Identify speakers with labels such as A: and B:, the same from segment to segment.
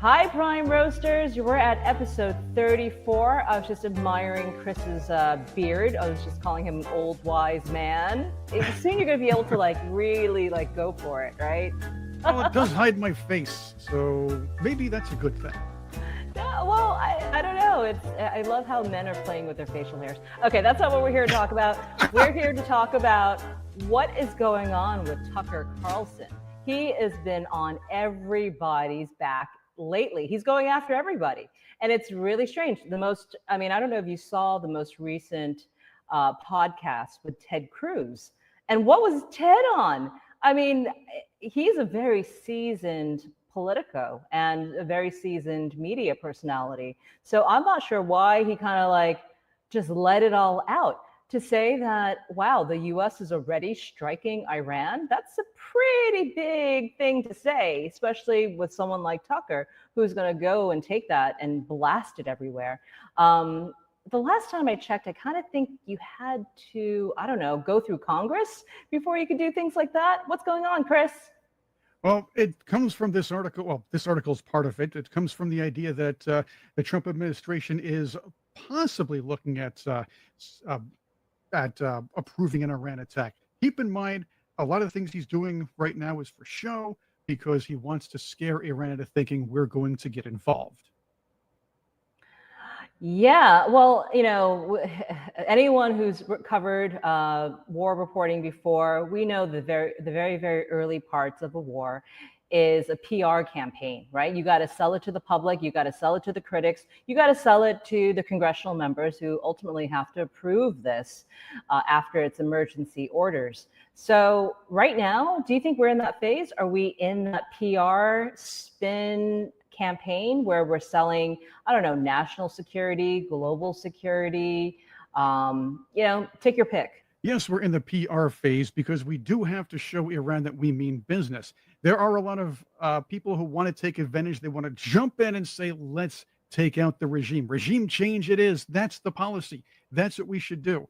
A: Hi, Prime Roasters. We're at episode 34. I was just admiring Chris's beard. I was just calling him an old wise man. Soon you're going to be able to really go for it, right?
B: Well, it does hide my face, so maybe that's a good thing.
A: Well, I don't know. I love how men are playing with their facial hairs. Okay, that's not what we're here to talk about. We're here to talk about what is going on with Tucker Carlson. He has been on everybody's back lately. He's going after everybody. And it's really strange. I don't know if you saw the most recent podcast with Ted Cruz. And what was Ted on? I mean, he's a very seasoned politico and a very seasoned media personality. So I'm not sure why he kind of just let it all out. To say that, wow, the US is already striking Iran, that's a pretty big thing to say, especially with someone like Tucker, who's going to go and take that and blast it everywhere. The last time I checked, I kind of think you had to, go through Congress before you could do things like that. What's going on, Chris?
B: Well, it comes from this article. Well, this article is part of it. It comes from the idea that the Trump administration is possibly looking at approving an Iran attack. Keep in mind, a lot of the things he's doing right now is for show because he wants to scare Iran into thinking we're going to get involved.
A: Yeah, well, anyone who's covered war reporting before, we know the very, very early parts of a war is a PR campaign, right? You got to sell it to the public. You got to sell it to the critics. You got to sell it to the congressional members who ultimately have to approve this after its emergency orders. So right now, do you think we're in that phase? Are we in that PR spin campaign where we're selling, national security, global security, take your pick?
B: Yes, we're in the PR phase because we do have to show Iran that we mean business. There are a lot of people who want to take advantage. They want to jump in and say, let's take out the regime. Regime change it is. That's the policy. That's what we should do.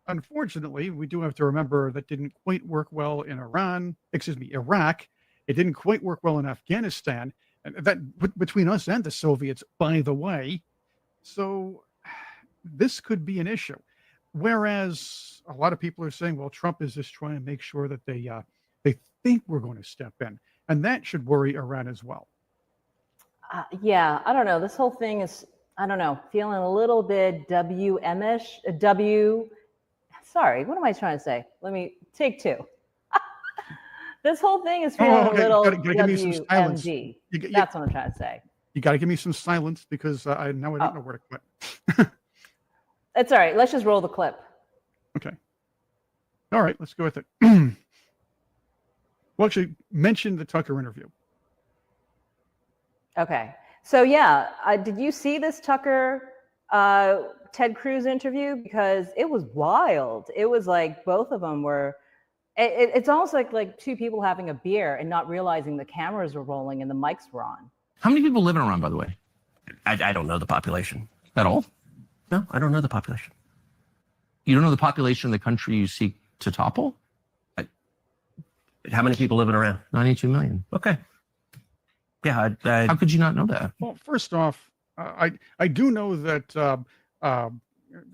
B: Unfortunately, we do have to remember that didn't quite work well in Iraq. It didn't quite work well in Afghanistan. And that between us and the Soviets, by the way. So this could be an issue. Whereas a lot of people are saying, well, Trump is just trying to make sure that they think we're going to step in. And that should worry Iran as well.
A: Yeah, I don't know. This whole thing is, feeling a little bit WM-ish. Sorry, what am I trying to say? Let me take two. This whole thing is feeling a little WMD. That's what I'm trying to say.
B: You got to give me some silence because I don't know where to quit.
A: It's all right. Let's just roll the clip.
B: Okay. All right. Let's go with it. Well, actually, mention the Tucker interview.
A: Okay. So, yeah, did you see this Tucker Ted Cruz interview? Because it was wild. It was like both of them were. It's almost like two people having a beer and not realizing the cameras were rolling and the mics were on.
C: How many people live in Iran, by the way? I don't know the population. At all? No, I don't know the population. You don't know the population of the country you seek to topple? How many people live in Iran? 92 million. Okay. Yeah. How could you not know that?
B: Well, first off, I do know that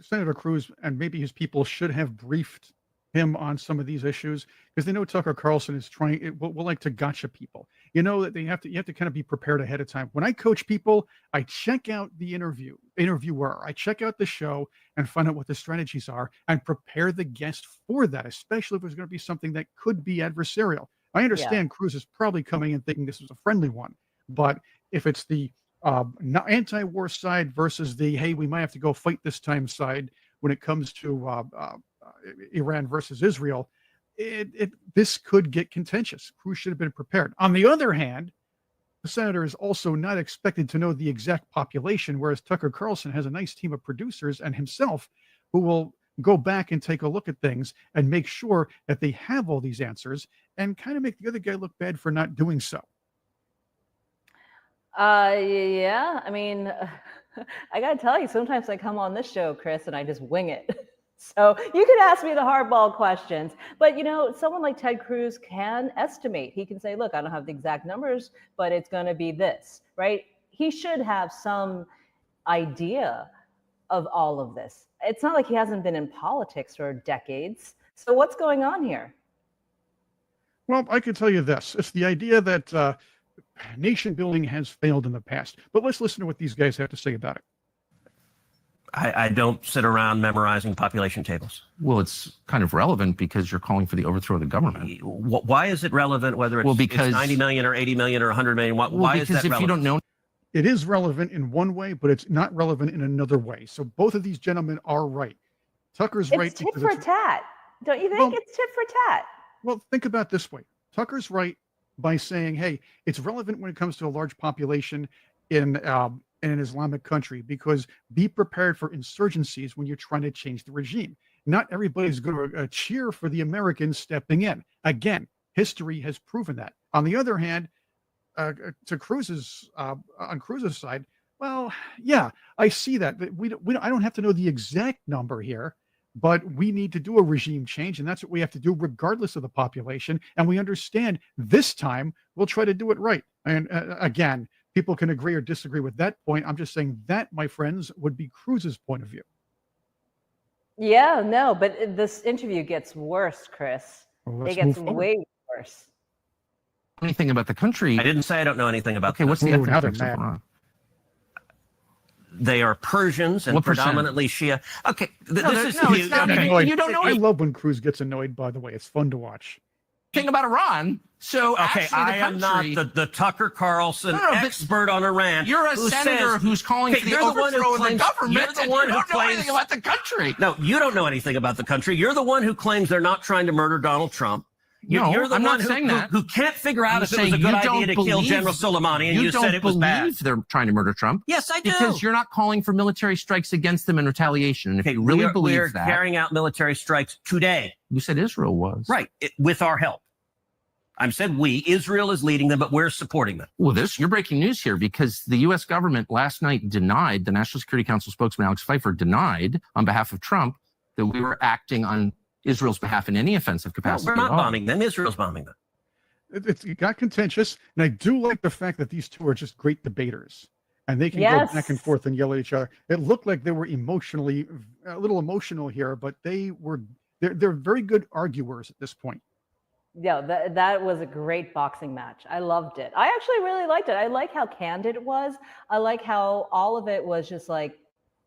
B: Senator Cruz and maybe his people should have briefed him on some of these issues because they know Tucker Carlson is will like to gotcha people. You know that you have to kind of be prepared ahead of time. When I coach people, I check out the interviewer, I check out the show and find out what the strategies are and prepare the guest for that, especially if there's going to be something that could be adversarial. I understand Cruz is probably coming in thinking this was a friendly one, but if it's the anti-war side versus the, hey, we might have to go fight this time side when it comes to Iran versus Israel, this could get contentious. Cruz should have been prepared. On the other hand, the senator is also not expected to know the exact population, whereas Tucker Carlson has a nice team of producers and himself who will go back and take a look at things and make sure that they have all these answers and kind of make the other guy look bad for not doing so.
A: Yeah, I mean, I got to tell you, sometimes I come on this show, Chris, and I just wing it. So you can ask me the hardball questions, but someone like Ted Cruz can estimate. He can say, look, I don't have the exact numbers, but it's going to be this, right? he should have some idea of all of this. It's not like he hasn't been in politics for decades. So what's going on here?
B: Well, I can tell you this. It's the idea that nation building has failed in the past. But let's listen to what these guys have to say about it.
C: I don't sit around memorizing population tables.
D: Well, it's kind of relevant because you're calling for the overthrow of the government.
C: Why is it relevant whether it's,
D: because,
C: it's 90 million or 80 million or 100 million? Why is that
D: because if you don't know...
B: It is relevant in one way, but it's not relevant in another way. So both of these gentlemen are right. Tucker's right.
A: It's tit for tat. Don't you think? Well, it's tit for tat.
B: Well, think about it this way. Tucker's right by saying, hey, it's relevant when it comes to a large population in an Islamic country, because be prepared for insurgencies when you're trying to change the regime. Not everybody's going to cheer for the Americans stepping in. Again, history has proven that. On the other hand, to Cruz's on Cruz's side, well, yeah, I see that. I don't have to know the exact number here, but we need to do a regime change, and that's what we have to do regardless of the population. And we understand this time we'll try to do it right. And again, people can agree or disagree with that point. I'm just saying that, my friends, would be Cruz's point of view.
A: Yeah, no, but this interview gets worse, Chris.
B: Well,
A: it gets way worse.
D: Anything about the country?
C: I didn't say I don't know anything about.
D: Okay, what's the ethnic mix of Iran?
C: They are Persians and predominantly Shia. Okay,
D: you don't know.
B: I love when Cruz gets annoyed. By the way, it's fun to watch.
D: Thing about Iran. So
C: okay, I am not the Tucker Carlson expert on Iran.
D: You're a senator who's calling for the overthrow of the government.
C: You're the one who
D: don't know anything about the country.
C: No, you don't know anything about the country. You're the one who claims they're not trying to murder Donald Trump. You're the one who can't figure out if it was a good idea to kill General Soleimani, and you said it was bad.
D: You don't believe they're trying to murder Trump.
C: Yes, I do.
D: Because you're not calling for military strikes against them in retaliation. And if you really believe that,
C: we're carrying out military strikes today.
D: You said Israel was.
C: Right, with our help. I said we. Israel is leading them, but we're supporting them.
D: Well, you're breaking news here, because the U.S. government last night denied, the National Security Council spokesman Alex Pfeiffer denied on behalf of Trump that we were acting on Israel's behalf in any offensive capacity.
C: No, we're not bombing them. Israel's bombing them.
B: It got contentious, and I do like the fact that these two are just great debaters, and they can go back and forth and yell at each other. It looked like they were emotionally a little emotional here, but they're very good arguers at this point.
A: Yeah, that was a great boxing match. I loved it. I actually really liked it. I like how candid it was. I like how all of it was just like,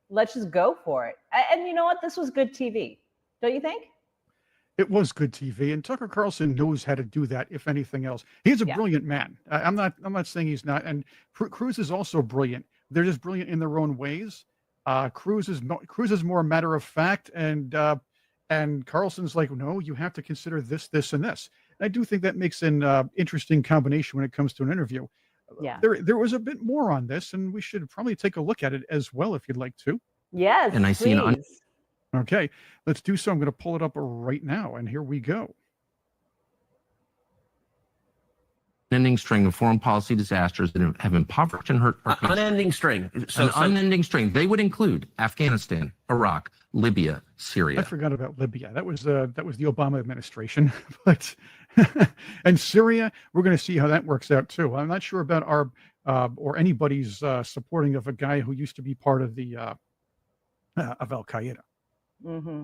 A: let's just go for it. And you know what? This was good TV. Don't you think?
B: It was good TV, and Tucker Carlson knows how to do that, if anything else. He's a brilliant man. I'm not saying he's not. And Cruz is also brilliant. They're just brilliant in their own ways. Cruz is more a matter of fact, and Carlson's like, no, you have to consider this, this, and this. And I do think that makes an interesting combination when it comes to an interview.
A: Yeah.
B: There was a bit more on this, and we should probably take a look at it as well if you'd like to.
A: Yes,
D: and I see an
B: Okay, let's do so. I'm going to pull it up right now, and here we go.
D: Unending string of foreign policy disasters that have impoverished and hurt our country.
C: Unending string.
D: Unending string. They would include Afghanistan, Iraq, Libya, Syria.
B: I forgot about Libya. That was the Obama administration, but and Syria. We're going to see how that works out too. I'm not sure about our or anybody's supporting of a guy who used to be part of the of Al Qaeda.
A: Mm-hmm.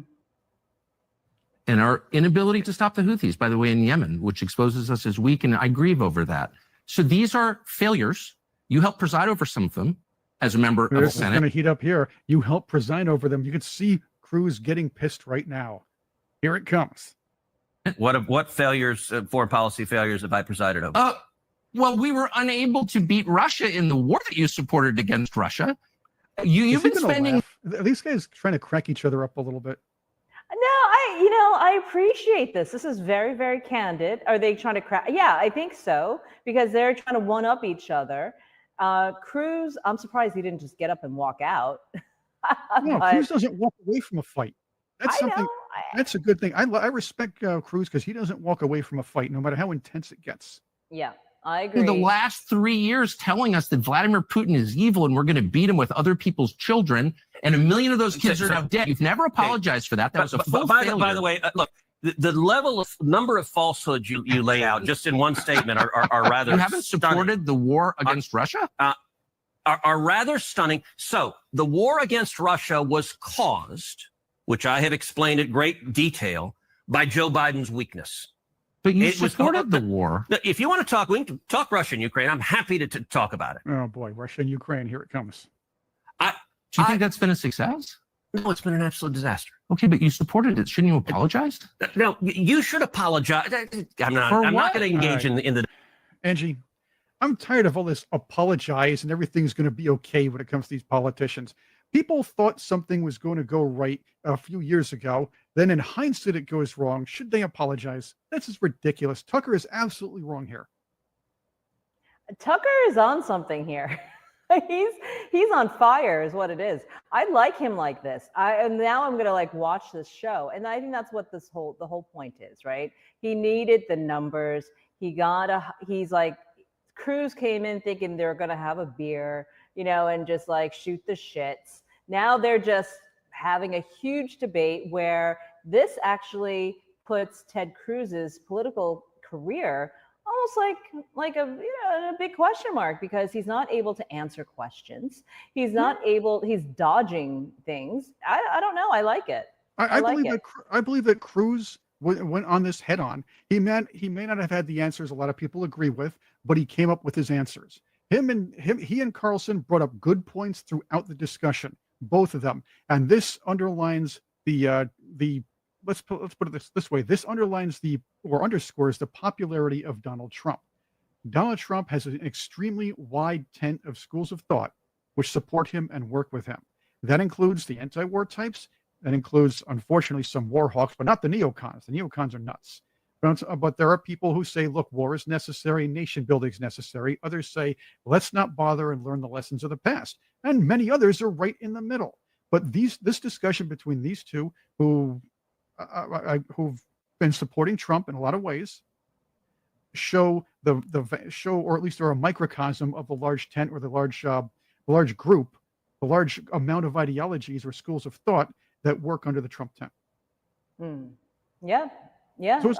D: And our inability to stop the Houthis, by the way, in Yemen, which exposes us as weak, and I grieve over that. So these are failures. You helped preside over some of them as a member of the Senate.
B: It's going to heat up here. You helped preside over them. You can see Cruz getting pissed right now. Here it comes.
C: What failures, foreign policy failures, have I presided over?
D: Well, we were unable to beat Russia in the war that you supported against Russia. You've been spending.
B: Are these guys trying to crack each other up a little bit?
A: No, I appreciate this. This is very, very candid. Are they trying to crack? Yeah, I think so, because they're trying to one up each other. Cruz, I'm surprised he didn't just get up and walk out.
B: No, Cruz doesn't walk away from a fight. That's something. That's a good thing. I respect Cruz because he doesn't walk away from a fight, no matter how intense it gets.
A: Yeah, I agree.
D: The last 3 years telling us that Vladimir Putin is evil and we're going to beat him with other people's children, and 1 million of those kids are now dead. You've never apologized for that. That was a full failure.
C: By the way, look, the number of falsehoods you lay out just in one statement are rather.
D: You haven't supported the war against Russia?
E: are rather stunning. So the war against Russia was caused, which I have explained at great detail, by Joe Biden's weakness.
D: But you
E: It was-
D: supported the war.
E: If you want to talk, we can talk Russia and Ukraine. I'm happy to talk about it.
B: Oh boy, Russia and Ukraine, here it comes.
D: Do you think that's been a success?
E: No, it's been an absolute disaster.
D: Okay, but you supported it. Shouldn't you apologize?
E: No, you should apologize. I'm not
D: For
E: going
D: what?
E: to engage in the.
B: Angie, I'm tired of all this apologize and everything's going to be okay when it comes to these politicians. People thought something was going to go right a few years ago. Then in hindsight, it goes wrong. Should they apologize? This is ridiculous. Tucker is absolutely wrong here.
A: Tucker is on something here. he's on fire is what it is. I like him like this. And now I'm gonna like watch this show, and I think that's what the whole point is, right? He needed the numbers. He's like, Cruz came in thinking they're gonna have a beer, and just like shoot the shits. Now they're just having a huge debate where this actually puts Ted Cruz's political career almost like a big question mark, because he's not able to answer questions. He's dodging things. I don't know. I like it.
B: I believe that Cruz went on this head on. He may not have had the answers a lot of people agree with, but he came up with his answers. He and Carlson brought up good points throughout the discussion, both of them. And this underlines let's put it this way. This underscores the popularity of Donald Trump. Donald Trump has an extremely wide tent of schools of thought which support him and work with him. That includes the anti-war types. That includes, unfortunately, some war hawks, but not the neocons. The neocons are nuts. But there are people who say, look, war is necessary, nation building is necessary. Others say, let's not bother and learn the lessons of the past. And many others are right in the middle. But this discussion between these two, who've been supporting Trump in a lot of ways, show or at least are a microcosm of the large tent or the large group, the large amount of ideologies or schools of thought that work under the Trump tent.
A: Yeah.
B: So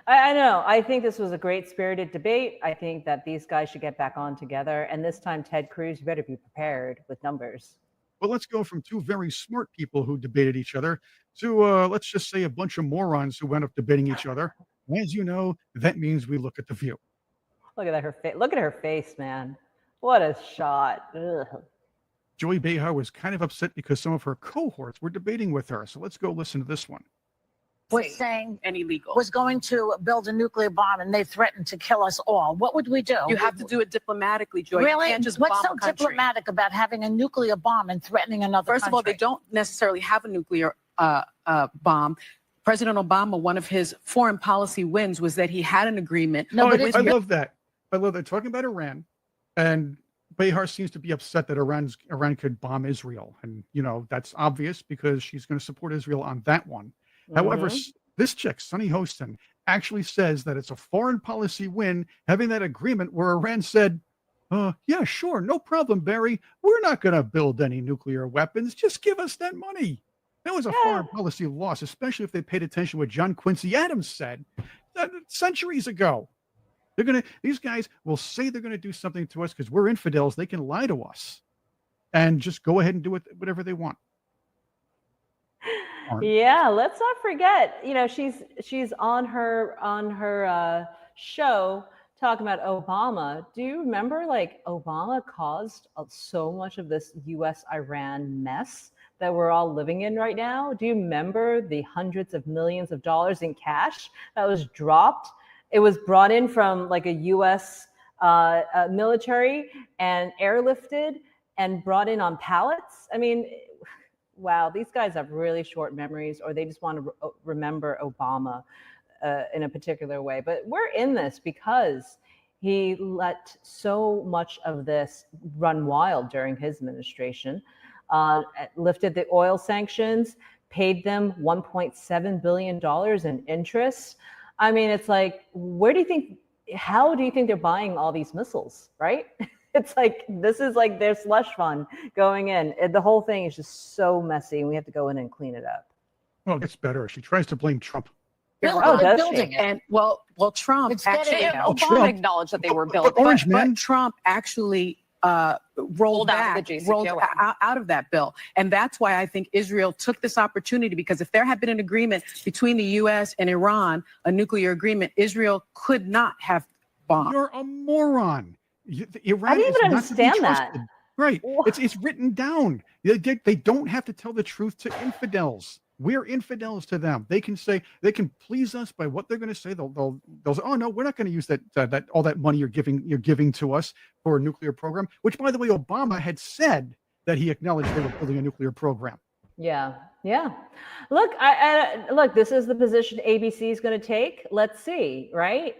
A: I know. I think this was a great spirited debate. I think that these guys should get back on together. And this time, Ted Cruz, you better be prepared with numbers.
B: Well, let's go from two very smart people who debated each other to, let's just say, a bunch of morons who went up debating each other. As you know, that means we look at The View.
A: Look at her face. Look at her face, man. What a shot. Ugh.
B: Joy Behar was kind of upset because some of her cohorts were debating with her. So let's go listen to this one.
F: Was saying
G: and illegal.
F: was going to build a nuclear bomb and they threatened to kill us all. What would we do?
G: You have to do it diplomatically, Joy.
F: Really?
G: You can't just
F: What's
G: bomb
F: so
G: a country.
F: diplomatic about having a nuclear bomb and threatening another
G: First of all, they
F: country?
G: don't necessarily have a nuclear bomb. President Obama, one of his foreign policy wins was that he had an agreement.
F: No, but
B: I love that. I love that. Talking about Iran, and Behar seems to be upset that Iran could bomb Israel. And, that's obvious because she's going to support Israel on that one. However, this chick, Sunny Hostin, actually says that it's a foreign policy win having that agreement where Iran said, yeah, sure, no problem, Barry. We're not going to build any nuclear weapons. Just give us that money. That was a foreign policy loss, especially if they paid attention to what John Quincy Adams said centuries ago. These guys will say they're going to do something to us because we're infidels. They can lie to us and just go ahead and do whatever they want.
A: Yeah, let's not forget, she's on her show talking about Obama. Do you remember Obama caused so much of this US-Iran mess that we're all living in right now? Do you remember the hundreds of millions of dollars in cash that was dropped? It was brought in from a US military and airlifted and brought in on pallets. I mean, wow, these guys have really short memories, or they just want to remember Obama in a particular way. But we're in this because he let so much of this run wild during his administration, lifted the oil sanctions, paid them $1.7 billion in interest. I mean, it's like, how do you think they're buying all these missiles, right? It's this is their slush fund going in. The whole thing is just so messy, and we have to go in and clean it up.
B: Well, it gets better. She tries to blame Trump.
F: Building it.
G: And well, Trump
F: It's getting
G: actually
F: it.
G: Obama
B: Trump.
G: acknowledged that they were built,
B: Orange man.
G: but Trump actually rolled
H: out of
G: back,
H: the
G: rolled
H: JCPOA.
G: out of that bill. And that's why I think Israel took this opportunity, because if there had been an agreement between the U.S. and Iran, a nuclear agreement, Israel could not have bombed.
B: You're a moron. Iran
A: I didn't
B: is
A: even
B: not to be
A: understand that.
B: trusted. Right. It's written down. They don't have to tell the truth to infidels. We're infidels to them. They can please us by what they're going to say. They'll say, oh no, we're not going to use that all that money you're giving to us for a nuclear program. Which, by the way, Obama had said that he acknowledged they were building a nuclear program.
A: Yeah. Look, look. This is the position ABC is going to take. Let's see, right?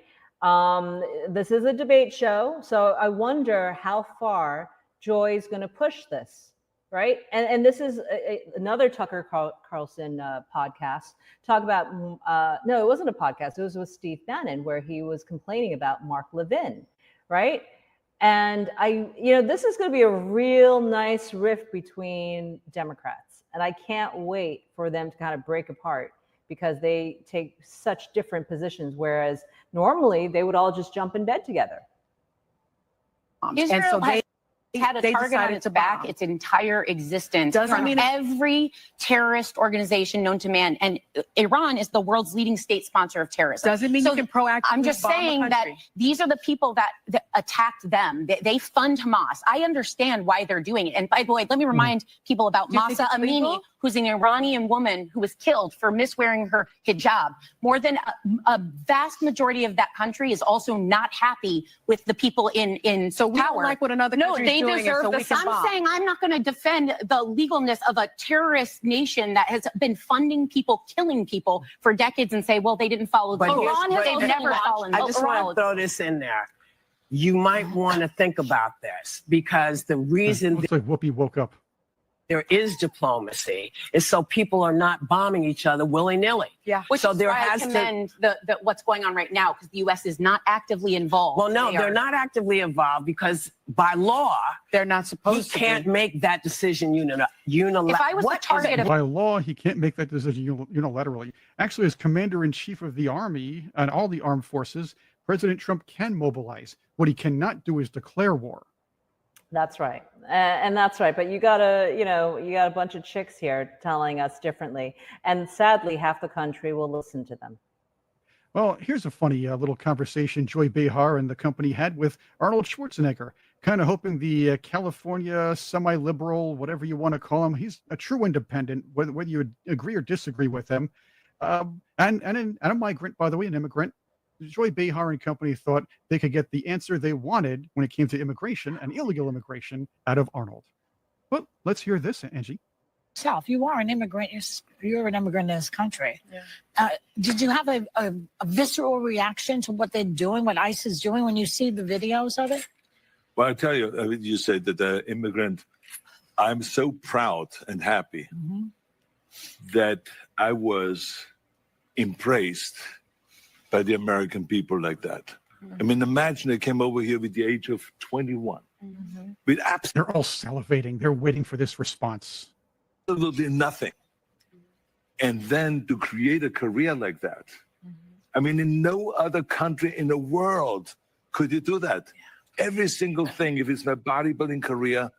A: This is a debate show, so I wonder how far Joy's going to push this, right? And this is another Tucker Carlson podcast. Talk about no, it wasn't a podcast. It was with Steve Bannon, where he was complaining about Mark Levin, right? And this is going to be a real nice rift between Democrats, and I can't wait for them to kind of break apart, because they take such different positions, whereas normally they would all just jump in bed together.
H: Israel
G: and so
H: has had a target on its back its entire existence from every terrorist organization known to man. And Iran is the world's leading state sponsor of terrorism.
G: Doesn't mean you can proactively
H: I'm just
G: bomb a
H: saying that
G: country.
H: these are the people that attacked them. They fund Hamas. I understand why they're doing it. And by the way, let me remind people about Mahsa Amini, who's an Iranian woman who was killed for miswearing her hijab. More than a vast majority of that country is also not happy with the people in
G: So we
H: power.
G: don't like what another country is doing,
H: deserve
G: so we
H: this.
G: can
H: I'm
G: bomb.
H: saying I'm not going to defend the legalness of a terrorist nation that has been funding people, killing people for decades, and say, well, they didn't follow the law. Iran has never followed.
I: I just want to throw this in there. You might want to think about this, because the reason
B: Looks like Whoopi woke up.
I: there is diplomacy is so people are not bombing each other willy-nilly.
G: Yeah.
H: Which
I: So
H: is
I: there
H: why
I: has
H: I
I: to-
H: commend the what's going on right now, because the U.S. is not actively involved.
I: Well, no, they're not actively involved, because by law,
G: They're not
I: he
G: supposed to.
I: can't make that decision unilaterally.
H: If I was the target of
B: By law, he can't make that decision unilaterally. Actually, as commander-in-chief of the army and all the armed forces, President Trump can mobilize. What he cannot do is declare war.
A: That's right. And that's right. But you got a bunch of chicks here telling us differently. And sadly, half the country will listen to them.
B: Well, here's a funny little conversation Joy Behar and the company had with Arnold Schwarzenegger, kind of hoping the California semi-liberal, whatever you want to call him, he's a true independent, whether you would agree or disagree with him, and a migrant, by the way, an immigrant. Joy Behar and company thought they could get the answer they wanted when it came to immigration and illegal immigration out of Arnold. Well, let's hear this, Angie.
F: Self, you are an immigrant. You're an immigrant in this country. Yeah. Did you have a visceral reaction to what they're doing, what ICE is doing, when you see the videos of it?
J: Well, I tell you, you said that the immigrant, I'm so proud and happy that I was impressed by the American people like that. I mean, imagine they came over here with the age of 21. With
B: They're all salivating. They're waiting for this response.
J: absolutely nothing. And then to create a career like that. I mean, in no other country in the world could you do that. Every single thing, if it's my bodybuilding career,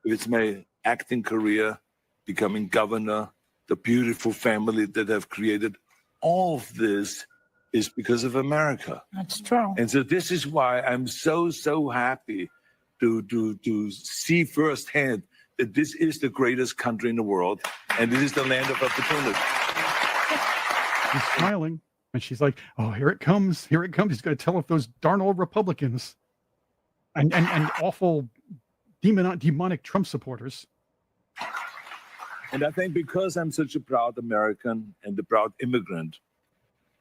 J: if it's my acting career, becoming governor, the beautiful family that I've created, all of this is because of America.
F: That's true.
J: And so this is why I'm so happy to see firsthand that this is the greatest country in the world, and it is the land of opportunity.
B: She's smiling, and she's like, "Oh, here it comes! Here it comes! He's going to tell off those darn old Republicans and awful demonic Trump supporters."
J: And I think because I'm such a proud American and a proud immigrant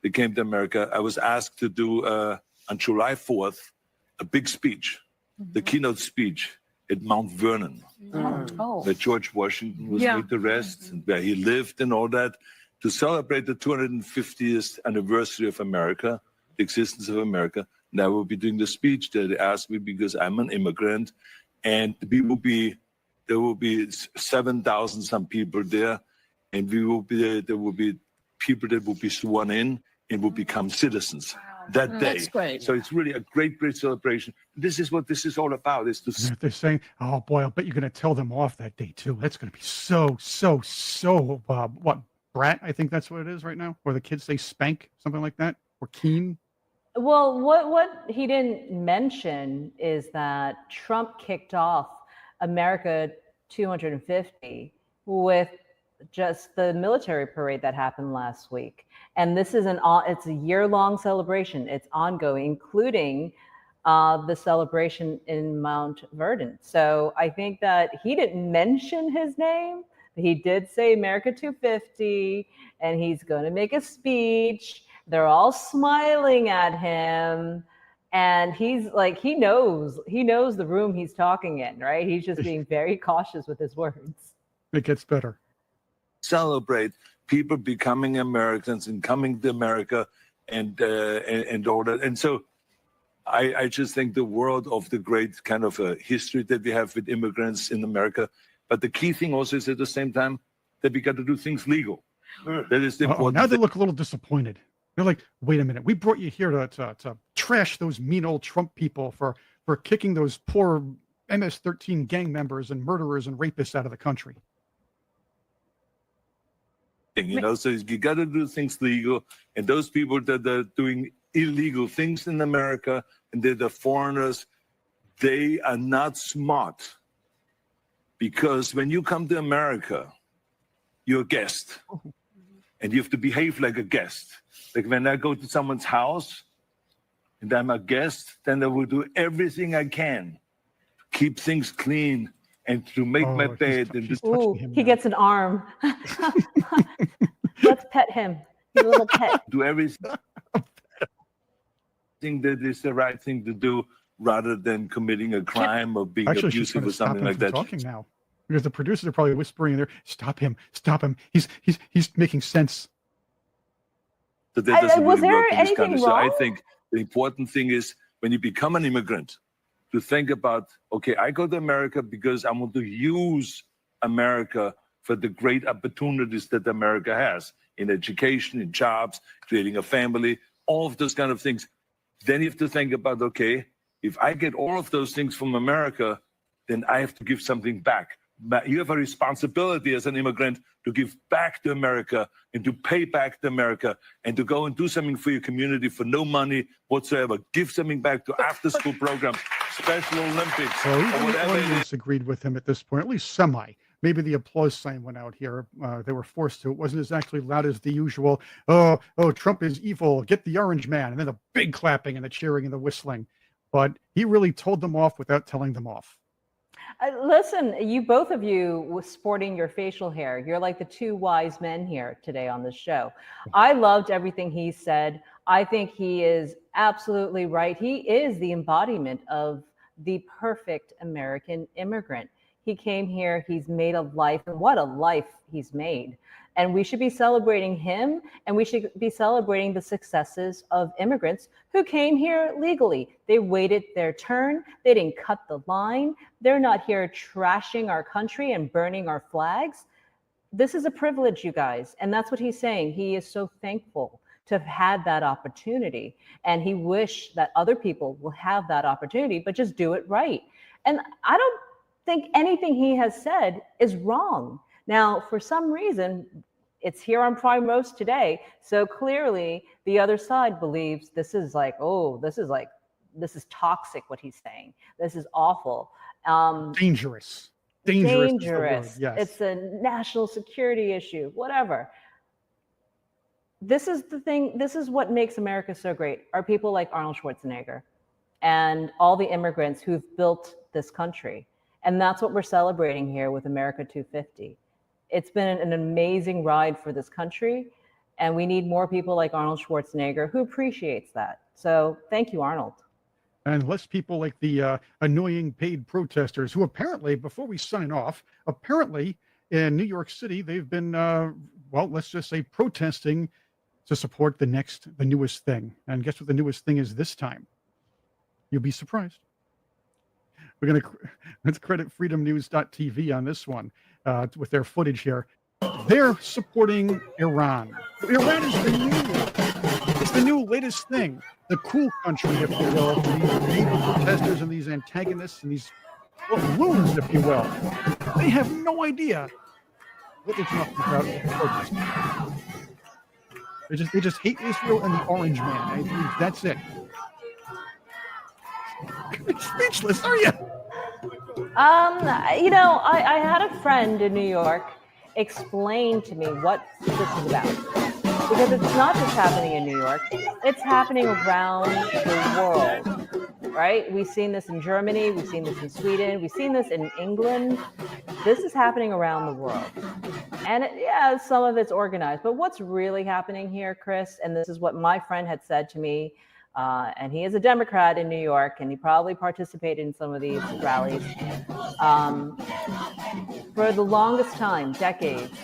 J: that came to America, I was asked to do on July 4th a big speech, the keynote speech at Mount Vernon, where George Washington was laid to rest, and where he lived and all that, to celebrate the 250th anniversary of America, the existence of America. And I will be doing the speech that they asked me because I'm an immigrant, and there will be 7,000 some people there, and there will be people that will be sworn in and will become citizens. that day.
F: That's great.
J: So it's really a great, great celebration. This is what this is all about, is to
B: They're saying, oh boy, I'll bet you're going to tell them off that day too. That's going to be so what, brat? I think that's what it is right now, where the kids say spank, something like that, or keen.
A: Well, what he didn't mention is that Trump kicked off America 250 with just the military parade that happened last week. And this is it's a year-long celebration. It's ongoing, including the celebration in Mount Vernon. So I think that he didn't mention his name. He did say America 250, and he's going to make a speech. They're all smiling at him. And he's like, he knows the room he's talking in, right? He's just being very cautious with his words.
B: It gets better.
J: celebrate people becoming Americans and coming to America and all that. And so I just think the world of the great kind of history that we have with immigrants in America. But the key thing also is at the same time that we got to do things legal. That is the important
B: now they look a little disappointed. They're like, wait a minute, we brought you here to trash those mean old Trump people for kicking those poor MS-13 gang members and murderers and rapists out of the country.
J: You know, so you got to do things legal, and those people that are doing illegal things in America and they're the foreigners, they are not smart, because when you come to America, you're a guest, and you have to behave like a guest. Like when I go to someone's house and I'm a guest, then I will do everything I can to keep things clean and to make my bed.
A: Ooh, he gets an arm. Let's pet him. He's a little pet.
J: Do everything that is the right thing to do, rather than committing a crime or being abusive or something like that.
B: Talking now, because the producers are probably whispering in there, "Stop him! Stop him! He's making sense."
J: But that doesn't
A: was
J: really
A: there
J: work in this
A: anything
J: country. So I
A: wrong?
J: think the important thing is when you become an immigrant, to think about, okay, I go to America because I want to use America for the great opportunities that America has in education, in jobs, creating a family, all of those kind of things. Then you have to think about, okay, if I get all of those things from America, then I have to give something back. But you have a responsibility as an immigrant to give back to America and to pay back to America and to go and do something for your community for no money whatsoever. Give something back to after-school programs, Special Olympics,
B: Well,
J: or
B: even the
J: whatever it is.
B: audience agreed with him at this point, at least semi. Maybe the applause sign went out here. They were forced to. It wasn't as actually loud as the usual, oh, Trump is evil, get the orange man, and then the big clapping and the cheering and the whistling. But he really told them off without telling them off.
A: Listen, both of you was sporting your facial hair. You're like the two wise men here today on this show. I loved everything he said. I think he is absolutely right. He is the embodiment of the perfect American immigrant. He came here, he's made a life, and what a life he's made. And we should be celebrating him, and we should be celebrating the successes of immigrants who came here legally. They waited their turn. They didn't cut the line. They're not here trashing our country and burning our flags. This is a privilege, you guys. And that's what he's saying. He is so thankful to have had that opportunity. And he wished that other people will have that opportunity, but just do it right. And I don't think anything he has said is wrong. Now, for some reason, it's here on Prime Roast today. So clearly the other side believes this is like, this is toxic what he's saying. This is awful.
B: Dangerous. Dangerous. Is the word, yes.
A: It's a national security issue, whatever. This is the thing. This is what makes America so great, are people like Arnold Schwarzenegger and all the immigrants who've built this country. And that's what we're celebrating here with America 250. It's been an amazing ride for this country, and we need more people like Arnold Schwarzenegger who appreciates that. So thank you, Arnold.
B: And less people like the annoying paid protesters who apparently, before we sign off, apparently in New York City, they've been, well, let's just say protesting to support the newest thing. And guess what the newest thing is this time? You'll be surprised. Let's credit freedomnews.tv on this one with their footage here. They're supporting Iran. Iran is the new the new latest thing. The cool country, if you will, for these neighbor protesters and these antagonists and these loons, if you will. They have no idea what they're talking about. They just hate Israel and the Orange Man. I believe that's it. You're speechless, are you?
A: I had a friend in New York explain to me what this is about. Because it's not just happening in New York, it's happening around the world, right? We've seen this in Germany, we've seen this in Sweden, we've seen this in England. This is happening around the world. And some of it's organized, but what's really happening here, Chris, and this is what my friend had said to me, and he is a Democrat in New York, and he probably participated in some of these rallies. For the longest time, decades,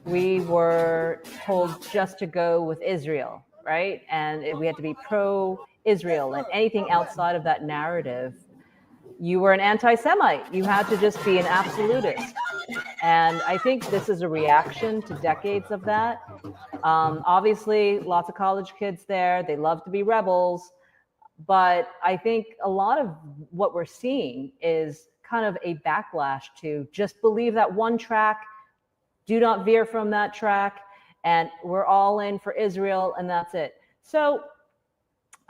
A: we were told just to go with Israel, right? And we had to be pro-Israel, and anything outside of that narrative, you were an anti-Semite. You had to just be an absolutist. And I think this is a reaction to decades of that. Obviously, lots of college kids there. They love to be rebels. But I think a lot of what we're seeing is kind of a backlash to just believe that one track, do not veer from that track, and we're all in for Israel, and that's it. So,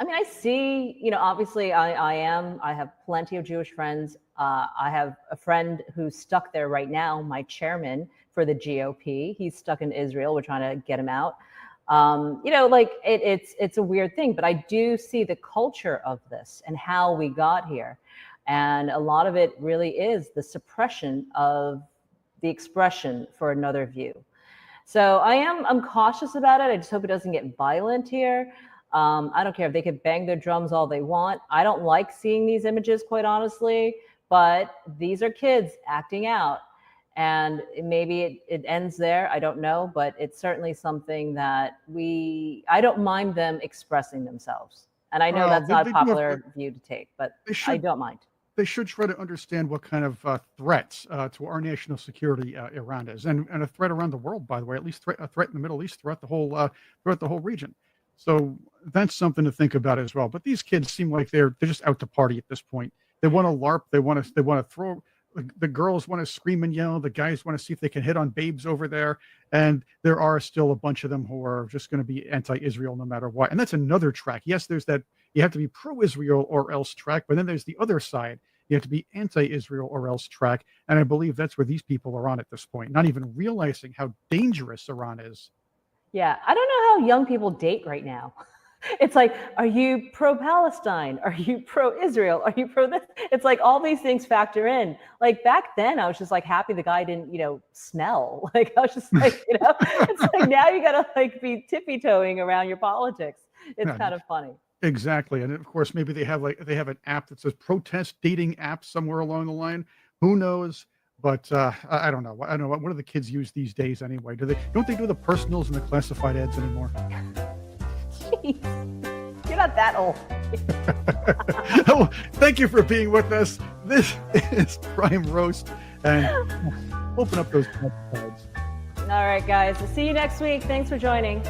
A: I mean, I see, obviously I have plenty of Jewish friends. I have a friend who's stuck there right now, my chairman for the GOP. He's stuck in Israel. We're trying to get him out. It's a weird thing, but I do see the culture of this and how we got here. And a lot of it really is the suppression of the expression for another view. So I'm cautious about it. I just hope it doesn't get violent here. I don't care if they could bang their drums all they want. I don't like seeing these images, quite honestly, but these are kids acting out. And maybe it ends there. I don't know, but it's certainly something that I don't mind them expressing themselves. And I know that's not a popular view to take, but I don't mind.
B: They should try to understand what kind of threats to our national security Iran is, and a threat around the world, by the way, at least a threat in the Middle East, throughout the whole region. So that's something to think about as well. But these kids seem like they're just out to party at this point. They want to LARP. They want to throw. The girls want to scream and yell. The guys want to see if they can hit on babes over there. And there are still a bunch of them who are just going to be anti-Israel no matter what. And that's another track. Yes, there's that you have to be pro-Israel or else track. But then there's the other side. You have to be anti-Israel or else track. And I believe that's where these people are on at this point, not even realizing how dangerous Iran is.
A: Yeah, I don't know how young people date right now. It's like, are you pro-Palestine? Are you pro-Israel? Are you pro this? It's like all these things factor in. Like back then, I was just like happy the guy didn't, smell. Like I was just like, it's like now you gotta like be tippy-toeing around your politics. It's kind of funny.
B: Exactly, and of course, maybe they have an app that says protest dating app somewhere along the line. Who knows? But I don't know. I don't know. What do the kids use these days anyway? Don't they do the personals and the classified ads anymore?
A: Jeez, you're not that old.
B: Oh, thank you for being with us. This is Prime Roast, and open up those cards.
A: All right, guys. We'll see you next week. Thanks for joining.